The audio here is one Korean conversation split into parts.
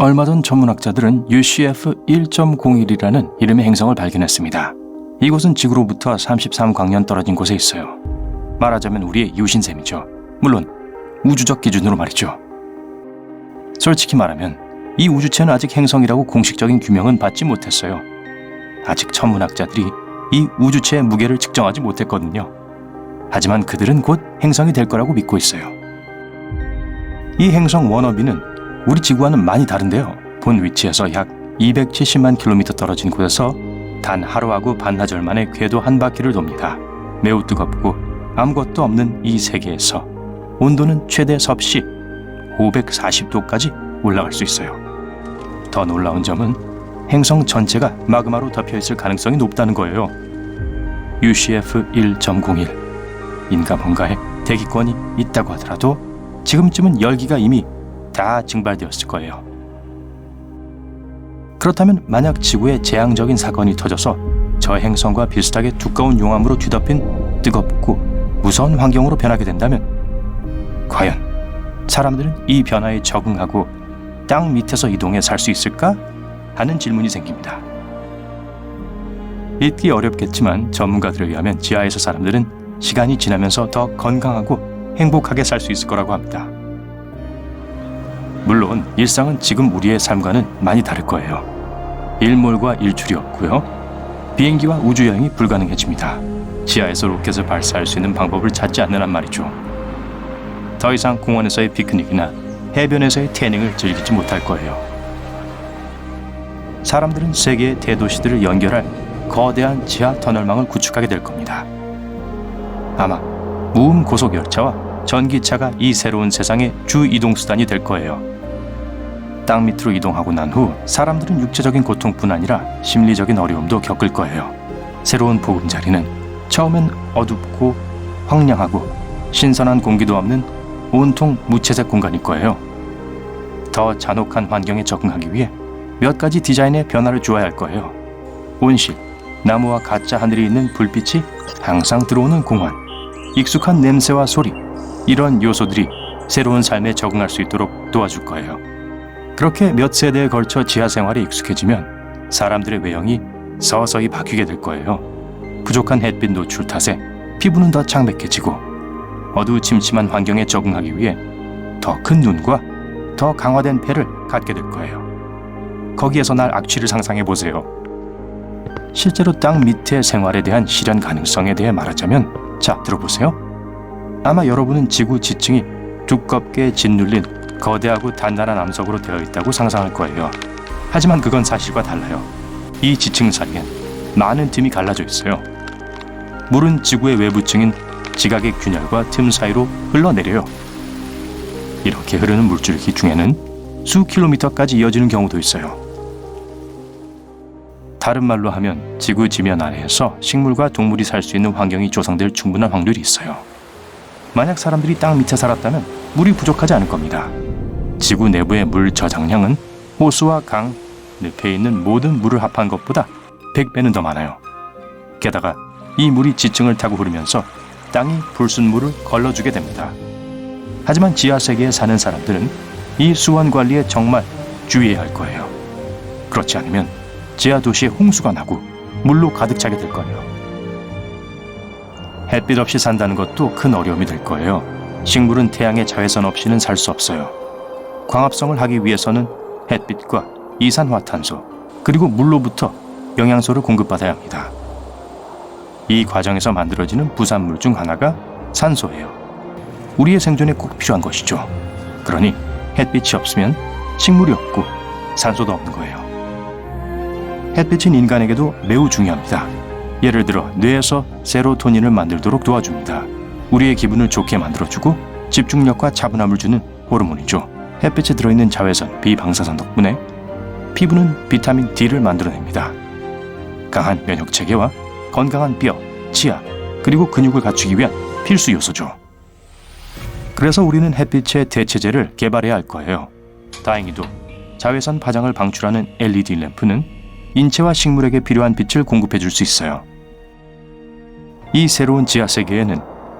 얼마 전 전문학자들은 UCF 1.01이라는 이름의 행성을 발견했습니다. 이곳은 지구로부터 33광년 떨어진 곳에 있어요. 말하자면 우리의 이웃인 셈이죠. 물론 우주적 기준으로 말이죠. 솔직히 말하면 이 우주체는 아직 행성이라고 공식적인 규명은 받지 못했어요. 아직 천문학자들이 이 우주체의 무게를 측정하지 못했거든요. 하지만 그들은 곧 행성이 될 거라고 믿고 있어요. 이 행성 워너비는 우리 지구와는 많이 다른데요. 본 위치에서 약 270만 킬로미터 떨어진 곳에서 단 하루하고 반나절 만에 궤도 한 바퀴를 돕니다. 매우 뜨겁고 아무것도 없는 이 세계에서 온도는 최대 섭씨 540도까지 올라갈 수 있어요. 더 놀라운 점은 행성 전체가 마그마로 덮여있을 가능성이 높다는 거예요. UCF 1.01 인가 뭔가에 대기권이 있다고 하더라도 지금쯤은 열기가 이미 다 증발되었을 거예요. 그렇다면 만약 지구에 재앙적인 사건이 터져서 저 행성과 비슷하게 두꺼운 용암으로 뒤덮인 뜨겁고 무서운 환경으로 변하게 된다면 과연 사람들은 이 변화에 적응하고 땅 밑에서 이동해 살 수 있을까? 하는 질문이 생깁니다. 믿기 어렵겠지만 전문가들에 의하면 지하에서 사람들은 시간이 지나면서 더 건강하고 행복하게 살 수 있을 거라고 합니다. 물론 일상은 지금 우리의 삶과는 많이 다를 거예요. 일몰과 일출이 없고요. 비행기와 우주여행이 불가능해집니다. 지하에서 로켓을 발사할 수 있는 방법을 찾지 않는 한 말이죠. 더 이상 공원에서의 피크닉이나 해변에서의 태닝을 즐기지 못할 거예요. 사람들은 세계의 대도시들을 연결할 거대한 지하 터널망을 구축하게 될 겁니다. 아마 무음 고속열차와 전기차가 이 새로운 세상의 주 이동수단이 될 거예요. 땅 밑으로 이동하고 난 후 사람들은 육체적인 고통뿐 아니라 심리적인 어려움도 겪을 거예요. 새로운 보금자리는 처음엔 어둡고 황량하고 신선한 공기도 없는 온통 무채색 공간일 거예요. 더 잔혹한 환경에 적응하기 위해 몇 가지 디자인의 변화를 주어야 할 거예요. 온실, 나무와 가짜 하늘이 있는 불빛이 항상 들어오는 공원, 익숙한 냄새와 소리, 이런 요소들이 새로운 삶에 적응할 수 있도록 도와줄 거예요. 그렇게 몇 세대에 걸쳐 지하 생활에 익숙해지면 사람들의 외형이 서서히 바뀌게 될 거예요. 부족한 햇빛 노출 탓에 피부는 더 창백해지고 어두침침한 환경에 적응하기 위해 더 큰 눈과 더 강화된 폐를 갖게 될 거예요. 거기에서 날 악취를 상상해 보세요. 실제로 땅 밑의 생활에 대한 실현 가능성에 대해 말하자면 자, 들어보세요. 아마 여러분은 지구 지층이 두껍게 짓눌린 거대하고 단단한 암석으로 되어 있다고 상상할 거예요. 하지만 그건 사실과 달라요. 이 지층 사이엔 많은 틈이 갈라져 있어요. 물은 지구의 외부층인 지각의 균열과 틈 사이로 흘러내려요. 이렇게 흐르는 물줄기 중에는 수 킬로미터까지 이어지는 경우도 있어요. 다른 말로 하면 지구 지면 아래에서 식물과 동물이 살 수 있는 환경이 조성될 충분한 확률이 있어요. 만약 사람들이 땅 밑에 살았다면 물이 부족하지 않을 겁니다. 지구 내부의 물 저장량은 호수와 강, 늪에 있는 모든 물을 합한 것보다 100배는 더 많아요. 게다가 이 물이 지층을 타고 흐르면서 땅이 불순물을 걸러주게 됩니다. 하지만 지하 세계에 사는 사람들은 이 수원 관리에 정말 주의해야 할 거예요. 그렇지 않으면 지하 도시에 홍수가 나고 물로 가득 차게 될 거예요. 햇빛 없이 산다는 것도 큰 어려움이 될 거예요. 식물은 태양의 자외선 없이는 살 수 없어요. 광합성을 하기 위해서는 햇빛과 이산화탄소 그리고 물로부터 영양소를 공급받아야 합니다. 이 과정에서 만들어지는 부산물 중 하나가 산소예요. 우리의 생존에 꼭 필요한 것이죠. 그러니 햇빛이 없으면 식물이 없고 산소도 없는 거예요. 햇빛은 인간에게도 매우 중요합니다. 예를 들어 뇌에서 세로토닌을 만들도록 도와줍니다. 우리의 기분을 좋게 만들어주고 집중력과 차분함을 주는 호르몬이죠. 햇빛에 들어있는 자외선, 비방사선 덕분에 피부는 비타민 D를 만들어냅니다. 강한 면역 체계와 건강한 뼈, 치아, 그리고 근육을 갖추기 위한 필수 요소죠. 그래서 우리는 햇빛의 대체제를 개발해야 할 거예요. 다행히도 자외선 파장을 방출하는 LED 램프는 인체와 식물에게 필요한 빛을 공급해 줄 수 있어요. 이 새로운 지하 세계에는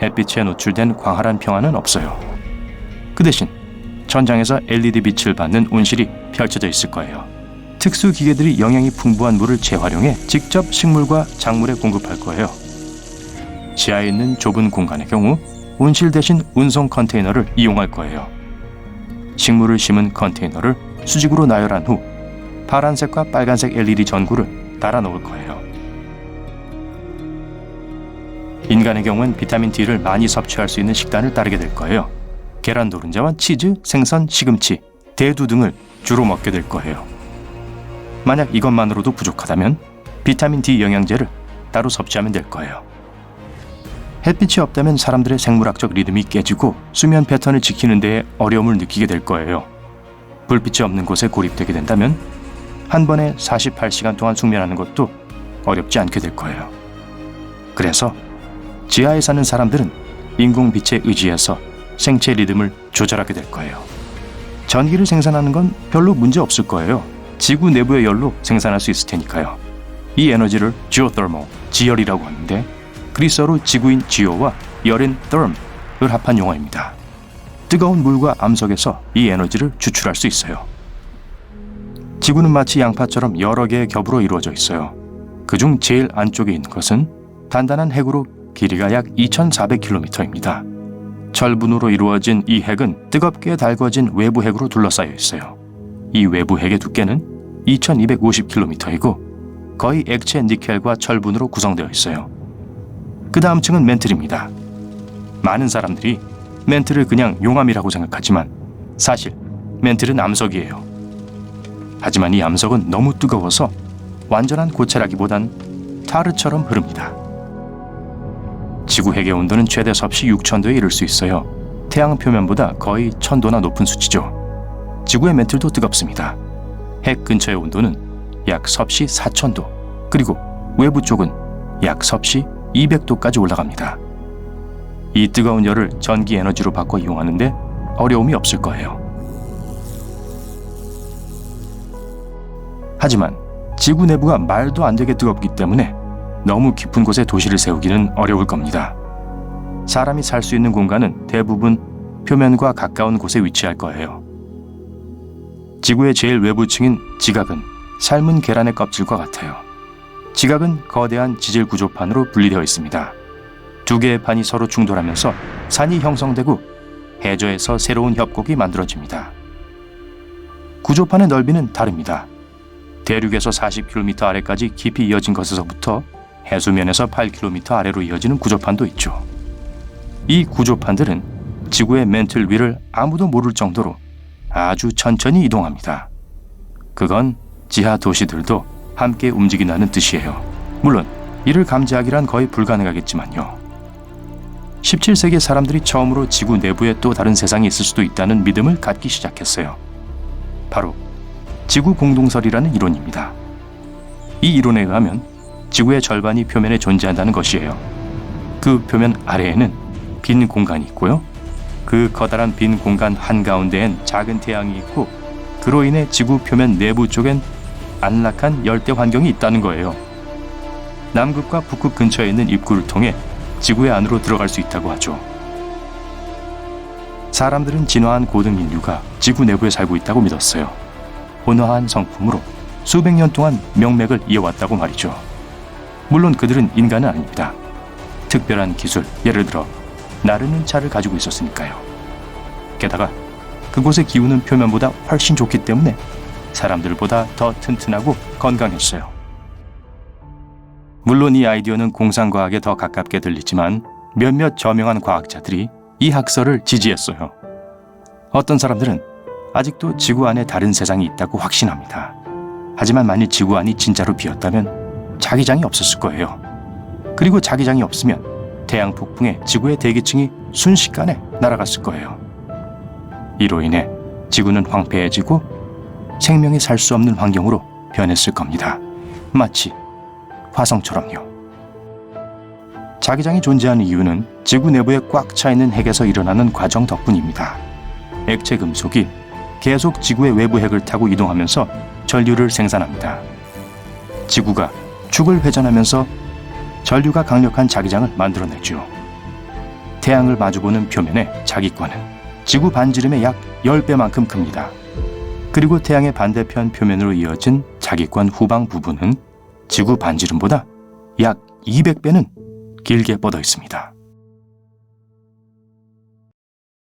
햇빛에 노출된 광활한 평화는 없어요. 그 대신 천장에서 LED 빛을 받는 온실이 펼쳐져 있을 거예요. 특수 기계들이 영양이 풍부한 물을 재활용해 직접 식물과 작물에 공급할 거예요. 지하에 있는 좁은 공간의 경우 온실 대신 운송 컨테이너를 이용할 거예요. 식물을 심은 컨테이너를 수직으로 나열한 후 파란색과 빨간색 LED 전구를 달아 놓을 거예요. 인간의 경우는 비타민 D를 많이 섭취할 수 있는 식단을 따르게 될 거예요. 계란 노른자와 치즈, 생선, 시금치, 대두 등을 주로 먹게 될 거예요. 만약 이것만으로도 부족하다면 비타민 D 영양제를 따로 섭취하면 될 거예요. 햇빛이 없다면 사람들의 생물학적 리듬이 깨지고 수면 패턴을 지키는 데에 어려움을 느끼게 될 거예요. 불빛이 없는 곳에 고립되게 된다면 한 번에 48시간 동안 숙면하는 것도 어렵지 않게 될 거예요. 그래서 지하에 사는 사람들은 인공빛에 의지해서 생체 리듬을 조절하게 될 거예요. 전기를 생산하는 건 별로 문제 없을 거예요. 지구 내부의 열로 생산할 수 있을 테니까요. 이 에너지를 지오더멀, 지열이라고 하는데 그리스어로 지구인 지오와 열인 therm을 합한 용어입니다. 뜨거운 물과 암석에서 이 에너지를 추출할 수 있어요. 지구는 마치 양파처럼 여러 개의 겹으로 이루어져 있어요. 그중 제일 안쪽에 있는 것은 단단한 핵으로 길이가 약 2,400km입니다. 철분으로 이루어진 이 핵은 뜨겁게 달궈진 외부 핵으로 둘러싸여 있어요. 이 외부 핵의 두께는 2,250km이고 거의 액체 니켈과 철분으로 구성되어 있어요. 그 다음 층은 멘틀입니다. 많은 사람들이 멘틀을 그냥 용암이라고 생각하지만 사실 멘틀은 암석이에요. 하지만 이 암석은 너무 뜨거워서 완전한 고체라기보단 타르처럼 흐릅니다. 지구 핵의 온도는 최대 섭씨 6,000도에 이를 수 있어요. 태양 표면보다 거의 1,000도나 높은 수치죠. 지구의 멘틀도 뜨겁습니다. 핵 근처의 온도는 약 섭씨 4,000도, 그리고 외부 쪽은 약 섭씨 200도까지 올라갑니다. 이 뜨거운 열을 전기 에너지로 바꿔 이용하는데 어려움이 없을 거예요. 하지만 지구 내부가 말도 안 되게 뜨겁기 때문에 너무 깊은 곳에 도시를 세우기는 어려울 겁니다. 사람이 살 수 있는 공간은 대부분 표면과 가까운 곳에 위치할 거예요. 지구의 제일 외부층인 지각은 삶은 계란의 껍질과 같아요. 지각은 거대한 지질 구조판으로 분리되어 있습니다. 두 개의 판이 서로 충돌하면서 산이 형성되고 해저에서 새로운 협곡이 만들어집니다. 구조판의 넓이는 다릅니다. 대륙에서 40km 아래까지 깊이 이어진 것에서부터 해수면에서 8km 아래로 이어지는 구조판도 있죠. 이 구조판들은 지구의 멘틀 위를 아무도 모를 정도로 아주 천천히 이동합니다. 그건 지하 도시들도 함께 움직인다는 뜻이에요. 물론 이를 감지하기란 거의 불가능하겠지만요. 17세기의 사람들이 처음으로 지구 내부에 또 다른 세상이 있을 수도 있다는 믿음을 갖기 시작했어요. 바로 지구 공동설이라는 이론입니다. 이 이론에 의하면 지구의 절반이 표면에 존재한다는 것이에요. 그 표면 아래에는 빈 공간이 있고요. 그 커다란 빈 공간 한가운데엔 작은 태양이 있고 그로 인해 지구 표면 내부 쪽엔 안락한 열대 환경이 있다는 거예요. 남극과 북극 근처에 있는 입구를 통해 지구의 안으로 들어갈 수 있다고 하죠. 사람들은 진화한 고등 인류가 지구 내부에 살고 있다고 믿었어요. 온화한 성품으로 수백 년 동안 명맥을 이어왔다고 말이죠. 물론 그들은 인간은 아닙니다. 특별한 기술, 예를 들어 나르는 차를 가지고 있었으니까요. 게다가 그곳의 기후는 표면보다 훨씬 좋기 때문에 사람들보다 더 튼튼하고 건강했어요. 물론 이 아이디어는 공상과학에 더 가깝게 들리지만 몇몇 저명한 과학자들이 이 학설을 지지했어요. 어떤 사람들은 아직도 지구 안에 다른 세상이 있다고 확신합니다. 하지만 만일 지구 안이 진짜로 비었다면 자기장이 없었을 거예요. 그리고 자기장이 없으면 태양 폭풍에 지구의 대기층이 순식간에 날아갔을 거예요. 이로 인해 지구는 황폐해지고 생명이 살 수 없는 환경으로 변했을 겁니다. 마치 화성처럼요. 자기장이 존재하는 이유는 지구 내부에 꽉 차 있는 핵에서 일어나는 과정 덕분입니다. 액체 금속이 계속 지구의 외부 핵을 타고 이동하면서 전류를 생산합니다. 지구가 축을 회전하면서 전류가 강력한 자기장을 만들어내죠. 태양을 마주보는 표면의 자기권은 지구 반지름의 약 10배만큼 큽니다. 그리고 태양의 반대편 표면으로 이어진 자기권 후방 부분은 지구 반지름보다 약 200배는 길게 뻗어 있습니다.